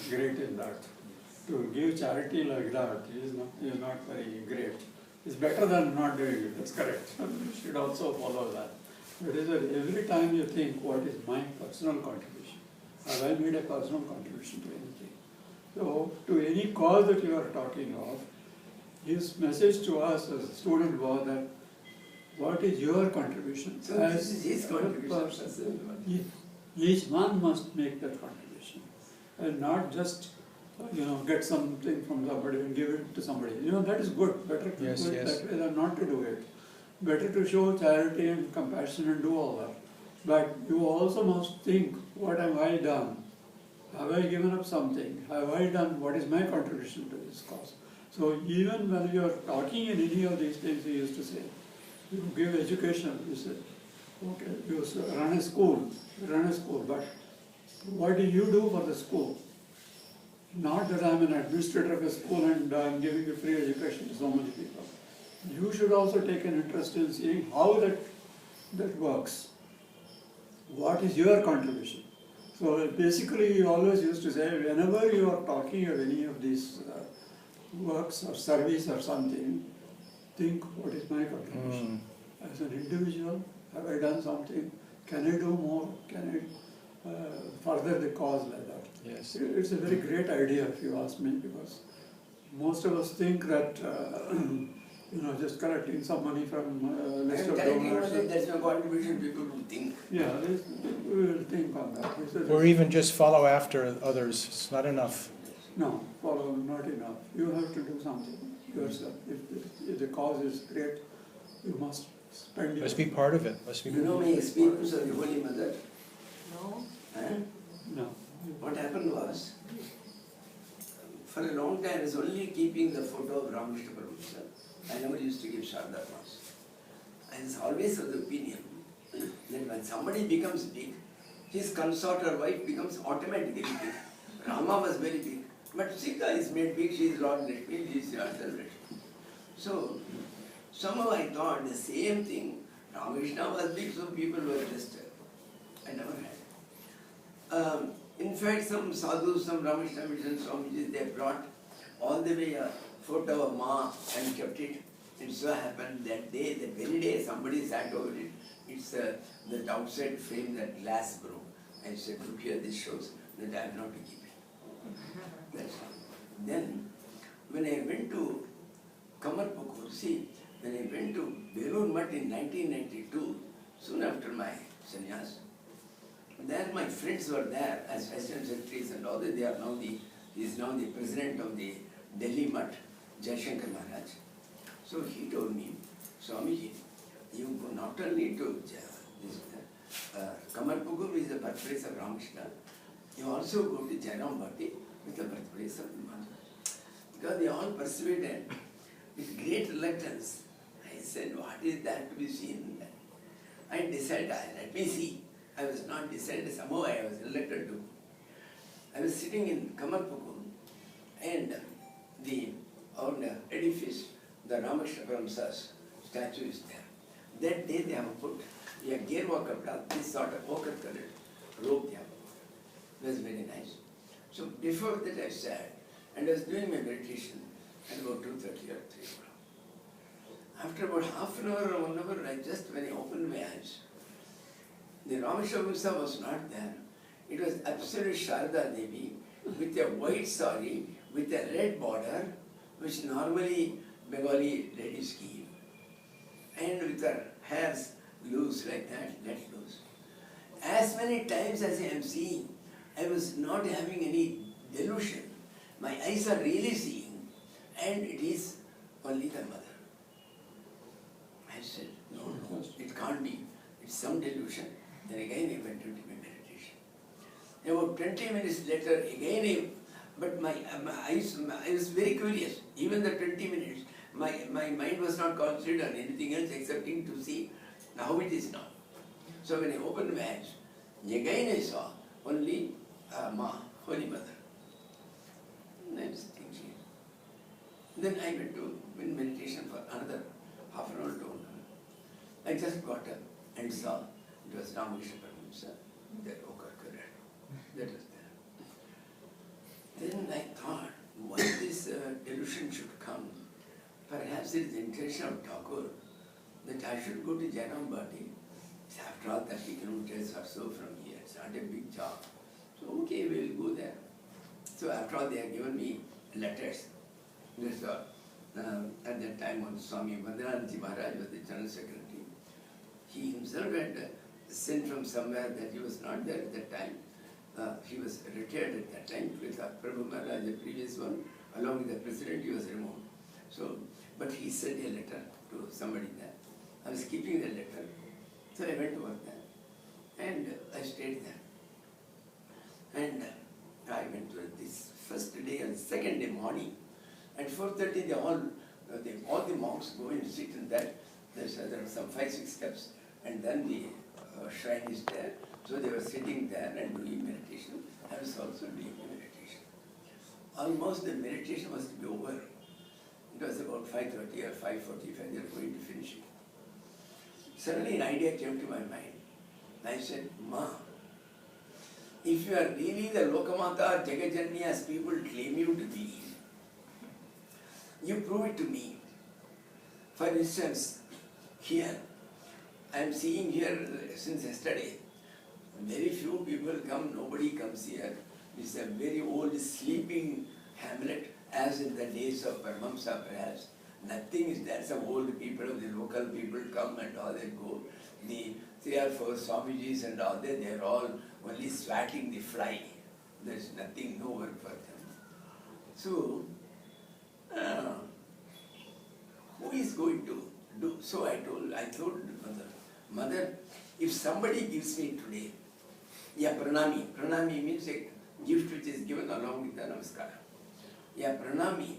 great in that. To give charity like that is not very great. It's better than not doing it, that's correct. You should also follow that. It is that every time you think, what is my personal contribution? Have I made a personal contribution to anything? So, to any cause that you are talking of, his message to us as a student was that, what is your contribution? So this is his contribution. Each one must make that contribution, and not just get something from somebody and give it to somebody. That is good. Better to do it that way than not to do it. Better to show charity and compassion and do all that. But you also must think, what have I done? Have I given up something? Have I done, what is my contribution to this cause? So even when you are talking in any of these things, he used to say, you give education, you say, okay, you run a school, but what do you do for the school? Not that I am an administrator of a school and I am giving a free education to so many people. You should also take an interest in seeing how that works. What is your contribution? So basically, he always used to say, whenever you are talking of any of these works or service or something, think, what is my contribution? As an individual, have I done something? Can I do more? Can I further the cause like that? Yes. It's a very great idea, if you ask me, because most of us think that just collecting some money from list of donors. That's my contribution. People will think. Yeah, we will think on that. Or even just follow after others. It's not enough. No, follow not enough. You have to do something yourself. If the cause is great, you must spend. Must be part of it. You know my experience of the Holy Mother? No. No. What happened was, for a long time I was only keeping the photo of Ramakrishna Paramahamsa. I never used to give Sarada Ma. I was always of the opinion that when somebody becomes big, his consort or wife becomes automatically big. Rama was very big, but Sita is made big, she is Lord Lakshmi, she is herself Lakshmi. So, somehow I thought the same thing, Ramakrishna was big, so people were just, I never had. In fact, some sadhus, some Ramakrishna mission Swamiji, they brought all the way a photo of Ma and kept it. It so happened that day, that very day, somebody sat over it. It's the outside frame, that glass broke. I said, look here, this shows that I am not to keep it. That's all. Then, when I went to Kamarpukur, see, when I went to Belur Mutt in 1992, soon after my sannyas, there my friends were there as assistant secretaries and all that. They are now he is now the president of the Delhi Mutt, Jaishankar Maharaj. So he told me, Swamiji, you go not only to Kamarpukur, which is the birthplace of Ramakrishna, you also go to Jainam Bhatti, which is the birthplace of Mother. Because they all persuaded with great reluctance. I said, what is that to be seen? I decided, let me see. I was not decided, somehow I was elected to. I was sitting in Kamarpukur and the edifice, the Ramakrishna Paramahamsa's statue is there. That day they have put a gearwalk of this sort of ochre colored robe they have put. It was very nice. So before that I sat and I was doing my meditation at about 2:30 or 3 o'clock. After about half an hour or 1 hour, when I opened my eyes, the Ramakrishna Paramahamsa was not there. It was absolute Sharada Devi with a white sari, with a red border, which normally Bengali ladies give, and with her hairs loose like that, let loose. As many times as I am seeing, I was not having any delusion. My eyes are really seeing, and it is only the mother. I said, no, it can't be. It's some delusion. Then again I went into my meditation. About 20 minutes later, again but my eyes, I was very curious. Even the 20 minutes, my mind was not concentrated on anything else excepting to see how it is now. So when I opened my eyes, again I saw only Ma, Holy Mother. And I was thinking. Then I went to meditation for another half an hour to 1 hour. I just got up and saw it was Ramakrishna Paramahamsa, that ochre colored. That was there. permission should come. Perhaps it is the intention of Thakur that I should go to Janambati. After all, 30 kilometers or so from here. It's not a big job. So, okay, we will go there. So, after all, they have given me letters. That's all. At that time, when Swami Vandanaji Maharaj was the General Secretary, he himself had sent from somewhere that he was not there at that time. He was retired at that time with Prabhu Maharaj, the previous one, along with the president, he was removed. So, but he sent a letter to somebody there. I was keeping the letter. So I went to work there and I stayed there. And I went to this first day and second day morning. At 4:30 all the monks go and sit in that. There are some 5-6 steps and then the shrine is there. So they were sitting there and doing meditation. I was also doing meditation. Almost the meditation was to be over. It was about 5:30 or 5:45, they were going to finish it. Suddenly an idea came to my mind. I said, Ma, if you are really the Lokamata Jagajanni as people claim you to be, you prove it to me. For instance, here, I am seeing here since yesterday, very few people come, nobody comes here. It's a very old sleeping hamlet, as in the days of Paramahamsa perhaps. Nothing is there. Some old people, the local people come and all, they go. The 3 or 4 Swamijis and all that, they are all only swatting the fly. There is nothing, no work for them. So, who is going to do? So I told Mother, if somebody gives me today, pranami means a gift which is given along with the namaskara. Pranami,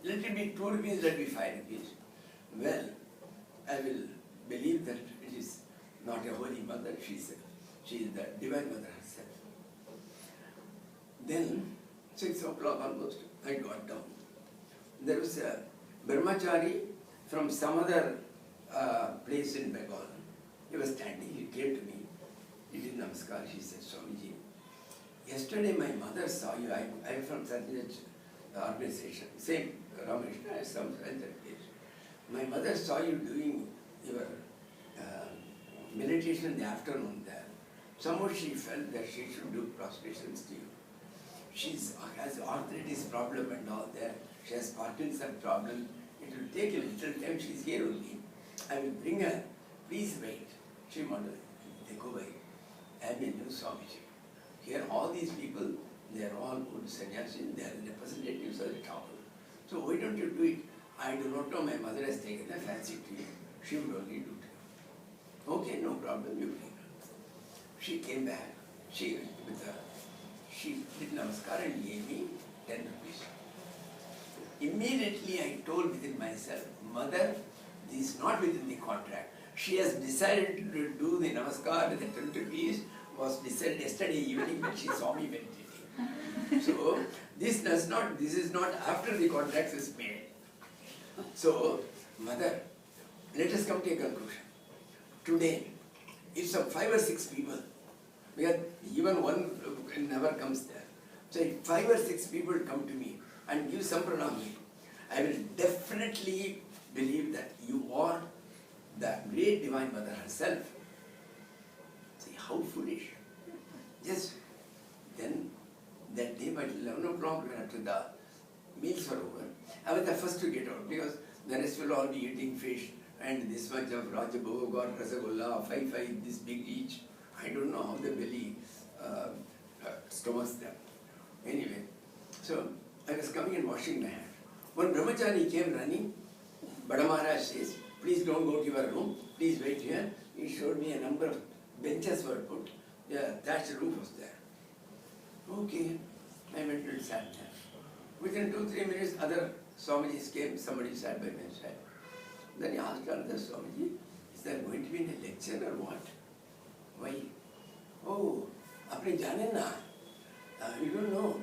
let it be 2 rupees, let it be 5 rupees. Well, I will believe that it is not a holy mother, she is the divine mother herself. Then, 6 o'clock almost, I got down. There was a brahmachari from some other place in Bengal. He was standing, he came to me, he did namaskar, he said, Swamiji, yesterday my mother saw you, I am from Satyaji organization, same Ramakrishna, some other place. My mother saw you doing your meditation in the afternoon there. Somehow she felt that she should do prostrations to you. She has arthritis problem and all that. She has Parkinson problem. It will take a little time. She is here only. I will bring her. Please wait. She wanted to go away. I am a new Swamiji. Here all these people, they are all good sannyasis. They are representatives of the temple. So why don't you do it? I do not know. My mother has taken a fancy to you. She will only do it. Okay, no problem. You bring her. She came back. She did namaskar and gave me 10 rupees. Immediately I told within myself, Mother, this is not within the contract. She has decided to do the namaskar with the 10 rupees, was decided yesterday evening when she saw me meditating. So this is not after the contract is made. So, Mother, let us come to a conclusion. Today, if some 5 or 6 people, because even one never comes there. So if 5 or 6 people come to me and give some pranami, I will definitely believe that you are the great Divine Mother herself. See how foolish. Just then, that day by 11 o'clock after the meals were over, I was the first to get out because the rest will all be eating fish and this much of Rajabhog or Rasagulla, 5 this big each. I don't know how the belly stomachs them. Anyway, so I was coming and washing my hand. When Brahmachari came running, Bada Maharaj says, please don't go to your room, please wait here. He showed me a number of benches were put. Yeah, thatched roof was there. Okay, I went and sat there. Within 2-3 minutes, other Swamijis came, somebody sat by my side. Then he asked another Swamiji, is there going to be a lecture or what? Why? Oh, apne jane na? You don't know.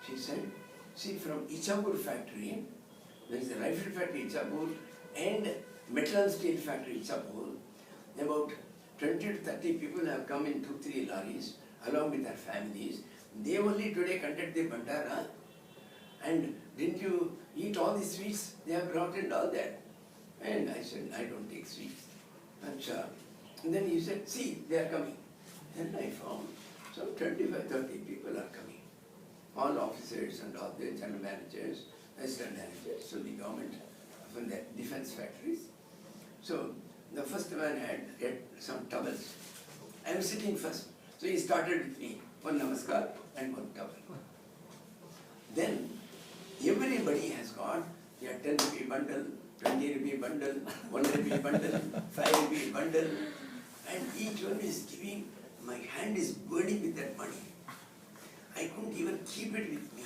She said, see, from Ichapur factory, there is a rifle factory Ichapur and metal and steel factory Ichapur. About 20 to 30 people have come in 2-3 lorries along with their families. They only today conduct the Bandara And didn't you eat all the sweets they have brought and all that? And I said, I don't take sweets. And then he said, see, they are coming. Then I found some 25, 30 people are coming. All officers and all the general managers, assistant managers, so the government from the defense factories. So the first man had some towels. I was sitting first. So he started with me, one namaskar and one towel. Then everybody has got their 10 rupee bundle, 20 rupee bundle, 1 rupee bundle, 5 rupee bundle, and each one is giving. My hand is burning with that money. I couldn't even keep it with me.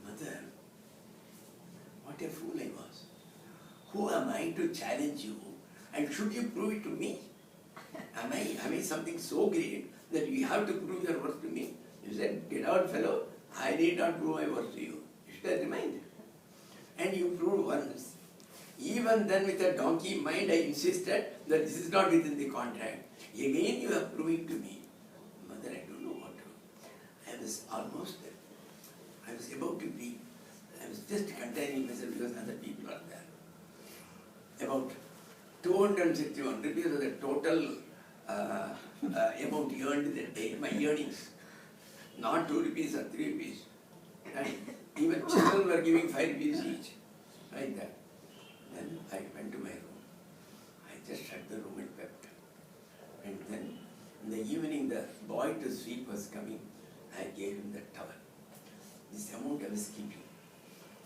Mother, what a fool I was. Who am I to challenge you? And should you prove it to me? Am I something so great that you have to prove your worth to me? You said, get out, fellow. I need not prove my worth to you. You should have reminded. And you proved once. Even then with a donkey mind, I insisted that this is not within the contract. Again you are proving to me. Mother, I don't know what to do. I was almost there. I was about to be. I was just containing myself because other people are there. About 261 rupees was the total amount earned that day, my earnings. Not 2 rupees or 3 rupees. And even children were giving 5 rupees each. Like that. Then I went to my room. I just shut the room and wept. And then in the evening the boy to sweep was coming. I gave him the towel. This amount I was keeping.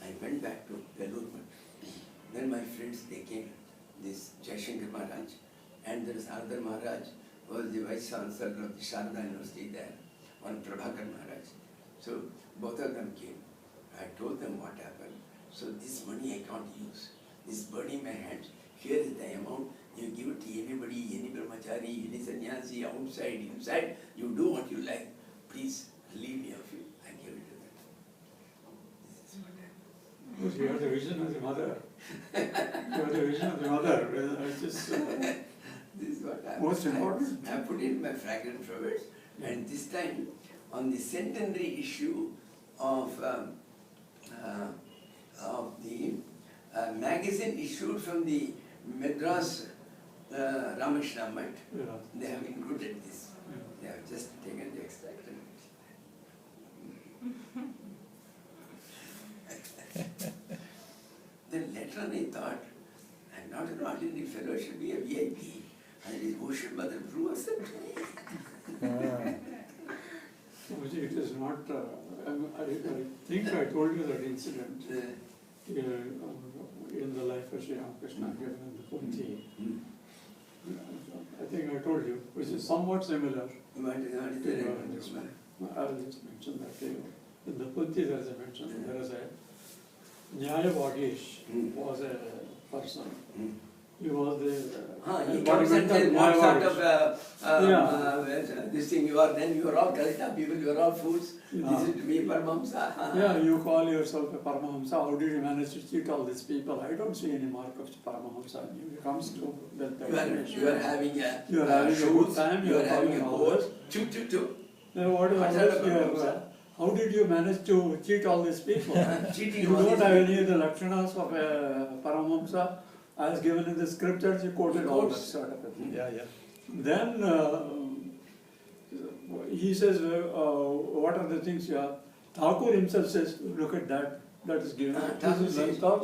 I went back to Bangalore. Then my friends, they came. This Jaishankar Maharaj and there is Sarada Maharaj who was the vice chancellor of the Sarada University there. One Prabhakar Maharaj. So both of them came. I told them what happened. So this money I can't use. This burning my hands. Here is the amount. You give it to anybody, any brahmachari, any sannyasi, outside, inside. You do what you like. Please leave me of it. I gave it to them. This is what happened. Because you have the vision of the mother. You have the vision of the mother. It's just This is what happened. most important. I put in my fragrant flowers, and this time on the centenary issue of the magazine issued from the Madras Ramakrishna Mutt, Yeah. they have included this. Yeah. They have just taken the extract and then later on I thought, I'm not an ordinary fellow, I should be a VIP. And his ocean mother drew us up to me. Swamiji, it is not, I think I told you that incident in the life of Sri Ramakrishna given in the Punti. I think I told you, which is somewhat similar. What is I will just mention that to you. In the Punti there is a mention, there is a Nyaya Vagish was a person. He was the he comes and tells what sort of this thing you are, then you are all Kalita people, you are all fools. Listen to me, Paramahamsa. Yeah, you call yourself a Paramahamsa. How did you manage to cheat all these people? I don't see any mark of Paramahamsa. He comes to that. You are having a good time. You are having a boat. Choo. What is how did you manage to cheat all these people? Cheating. You don't have any of the lakshanas of a Paramahamsa as given in the scriptures. You quoted all that sort of a thing. Yeah. Then he says, what are the things you have? Thakur himself says, look at that, that is given.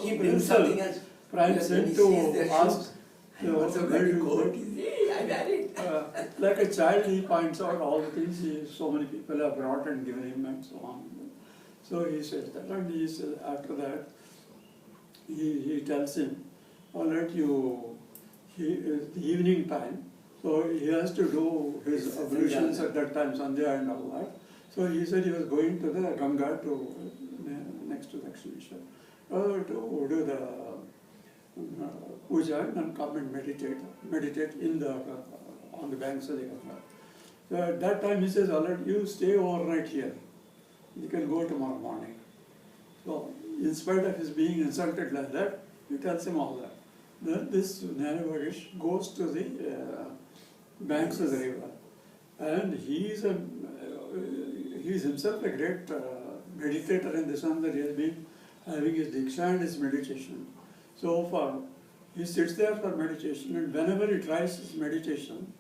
He brings something else. Prime sent to ask, where do you go? I married. Like a child, he points out all the things so many people have brought and given him and so on. So he says that, and he says after that, he tells him, all right, it's the evening time, so he has to do his ablutions at that time, Sandhya and all that. So he said he was going to the Ganga next to the Akshamisha to do the puja and come and meditate on the banks of the Ganga. So at that time he says, all right, you stay overnight here. You can go tomorrow morning. So in spite of his being insulted like that, he tells him all that. Then this Nanavadish goes to the banks of the river, and he is himself a great meditator in the sense that he has been having his diksha and his meditation. So far, he sits there for meditation, and whenever he tries his meditation,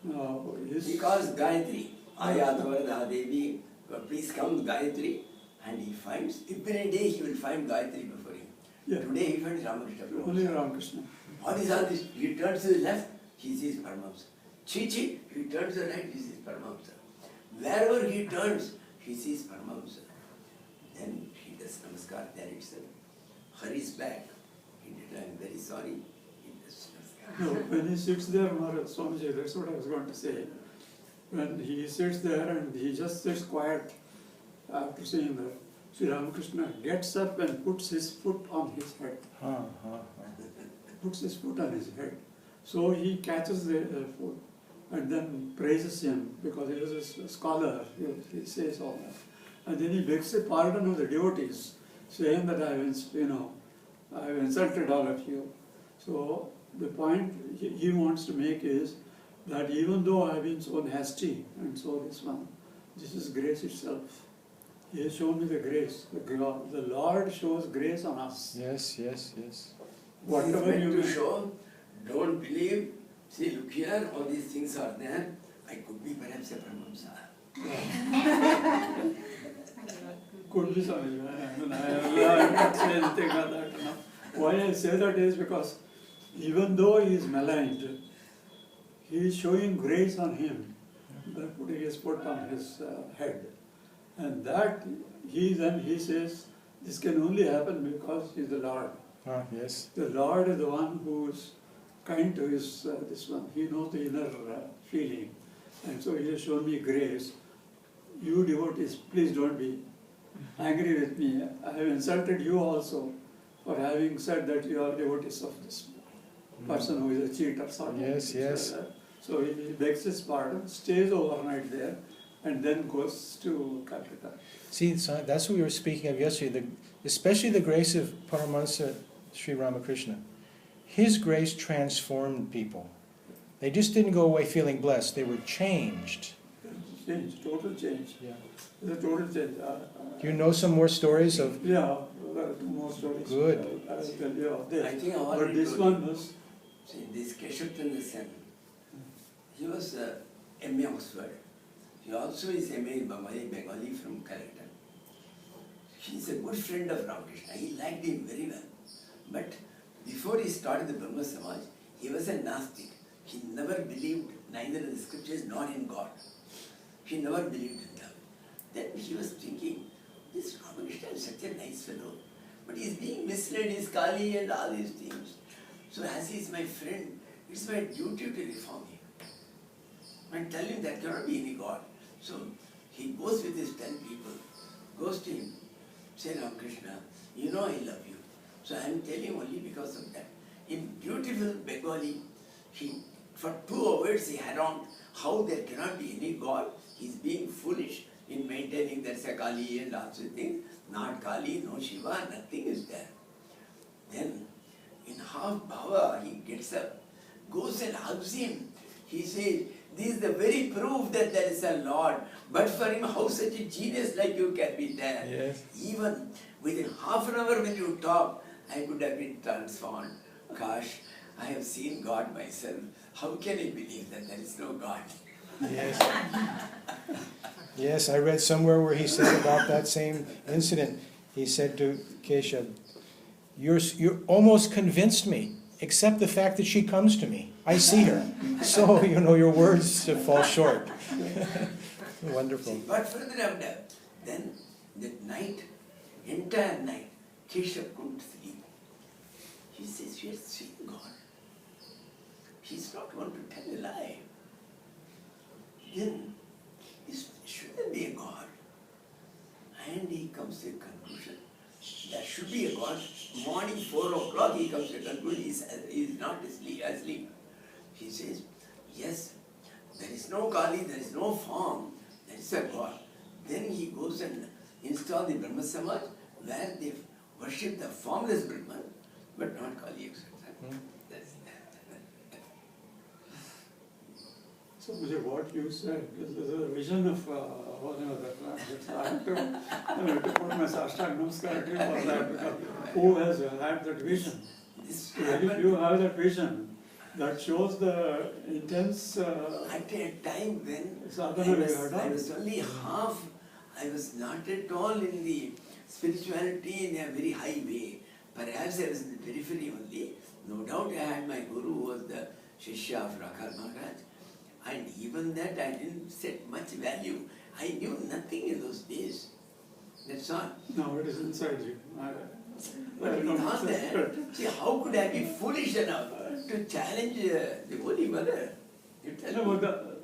he calls Gayatri, Ayatavara Devi, please come Gayatri, and he finds, every day he will find Gayatri before him. Yeah. Today he finds Ramakrishna. Only Ramakrishna. What is all this? He turns to the left, he sees Paramahamsa. Chi, he turns to the right, he sees Paramahamsa. Wherever he turns, he sees Paramahamsa. Then he does namaskar there itself. Hurries back. He did, I'm very sorry. He does namaskar. No, when he sits there, Maharaj, Swamiji, that's what I was going to say. When he sits there and he just sits quiet after seeing that, Sri Ramakrishna gets up and puts his foot on his head. Puts his foot on his head. So he catches the foot and then praises him because he was a scholar, he says all that. And then he begs a pardon of the devotees, saying that I have insulted all of you. So the point he wants to make is that even though I have been so hasty and so this is grace itself. He has shown me the grace. The Lord shows grace on us. Yes. Whatever you show, don't believe. See, look here, all these things are there. I could be perhaps a Paramahamsa. Could be something. I will not say anything like that. No. Why I say that is because even though he is maligned, he is showing grace on him by putting his foot on his head. And that he says, this can only happen because he is the Lord. Yes. The Lord is the one who is kind to his this one. He knows the inner feeling. And so he has shown me grace. You devotees, please don't be angry with me. I have insulted you also for having said that you are devotees of this person who is a cheater. Sort of. Yes. So he begs his pardon, stays overnight there, and then goes to Calcutta. See, so that's what we were speaking of yesterday, especially the grace of Paramahamsa Sri Ramakrishna. His grace transformed people. They just didn't go away feeling blessed, they were changed. Change, total change. Yeah. It's a total change. Do you know some more stories of? Yeah, there are two more stories. Good. I will tell you of this. I think I but already this told one you. was... See, this Keshab he was M.A. Oxford. He also is M.A. Bengali from Calcutta. He is a good friend of Ramakrishna. He liked him very well. But before he started the Brahma Samaj, he was a Nastic. He never believed neither in the scriptures nor in God. He never believed in them. Then he was thinking, this Ramakrishna is such a nice fellow, but he is being misled, he is Kali and all these things. So as he is my friend, it's my duty to reform him. And tell him there cannot be any God. So he goes with his 10 people, goes to him, say Ramakrishna, you know I love you. So I am telling only because of that. In beautiful Bengali, for 2 hours he harangued how there cannot be any God. He is being foolish in maintaining there's a Kali and lots of things. Not Kali, no Shiva, nothing is there. Then in half bhava he gets up, goes and hugs him. He says, this is the very proof that there is a Lord. But for him, how such a genius like you can be there? Yes. Even within half an hour when you talk, I could have been transformed. Gosh, I have seen God myself. How can I believe that there is no God? Yes. Yes, I read somewhere where he said about that same incident. He said to Keshab, "You're almost convinced me, except the fact that she comes to me. I see her. So, your words fall short." Wonderful. See, but further after, then that night, entire night, Keshab couldn't sleep. He says, we are seeing God. He's not going to tell a lie. Then, should there be a God? And he comes to a conclusion. There should be a God. Morning 4 o'clock he comes to a conclusion. He is not asleep. He says, yes, there is no Kali, there is no form, there is a God. Then he goes and installs the Brahma Samaj where they worship the formless Brahman, but not Kali, etc. Swamiji, what you said is a vision of I have to put my Sashtang Namaskar to you for that, because who has had that vision? This If happened you have that vision, that shows the intense at a time when sadhana we have I done. was only half, I was not at all in the spirituality in a very high way. Perhaps I was in the periphery only. No doubt I had my guru who was the Shishya of Rakha Maharaj. And even that I didn't set much value. I knew nothing in those days. That's all. No, it is inside you. But with all that, see, how could I be foolish enough to challenge the Holy Mother? You tell No, me. but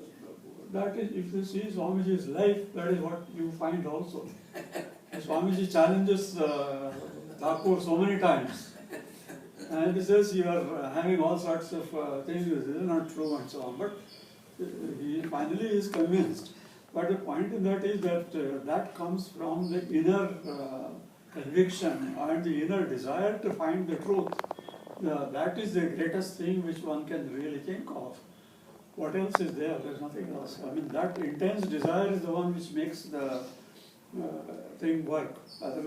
that is, if you see Swamiji's life, that is what you find also. Swamiji challenges Thakur so many times. And he says you are having all sorts of things, this is not true and so on. But he finally is convinced. But the point in that is that that comes from the inner conviction and the inner desire to find the truth. That is the greatest thing which one can really think of. What else is there? There's nothing else. I mean, that intense desire is the one which makes the thing work. Otherwise